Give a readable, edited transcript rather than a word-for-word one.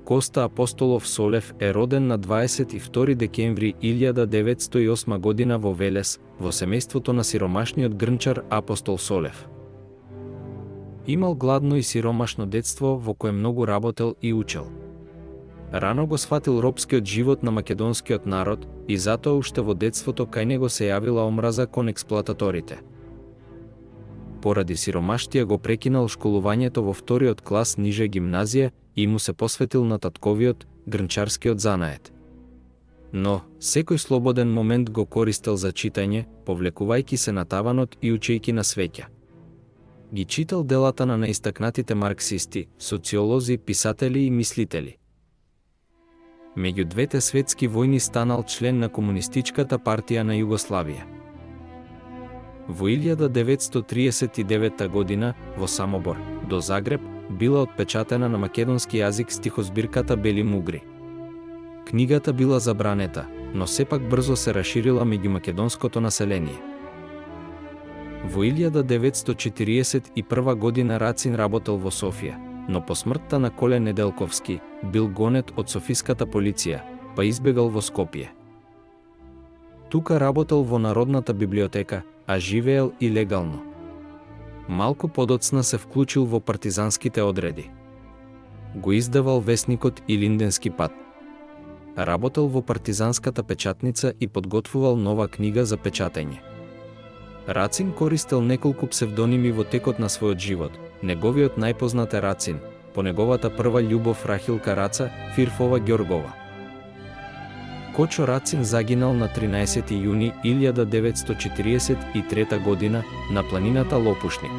Коста Апостолов Солев е роден на 22 декември 1908 година во Велес, во семејството на сиромашниот грнчар Апостол Солев. Имал гладно и сиромашно детство во кое многу работел и учел. Рано го сфатил робскиот живот на македонскиот народ и затоа уште во детството кај него се јавила омраза кон експлоататорите. Поради сиромаштија го прекинал школувањето во вториот клас ниже гимназија и му се посветил на татковиот, грнчарскиот занает. Но, секој слободен момент го користел за читање, повлекувајќи се на таванот и учејќи на свеќа. Ги читал делата на наистакнатите марксисти, социолози, писатели и мислители. Меѓу двете светски војни станал член на Комунистичката партија на Југославија. Во 1939 година, во Самобор, до Загреб, била отпечатена на македонски јазик стихозбирката Бели мугри. Книгата била забранета, но сепак брзо се расширила меѓу македонското население. Во 1941 година Рацин работел во Софија, но по смртта на Коле Неделковски бил гонет од софиската полиција, па избегал во Скопје. Тука работел во Народната библиотека, а живеел и легално. Малку подоцна се вклучил во партизанските одреди. Го издавал весникот и Линденски пат. Работел во партизанската печатница и подготвувал нова книга за печатење. Рацин користел неколку псевдоними во текот на својот живот. Неговиот најпознат е Рацин, по неговата прва љубов Рахилка Раца, Фирфова Ѓоргова. Кочо Рацин загинал на 13 јуни 1943 година на планината Лопушник.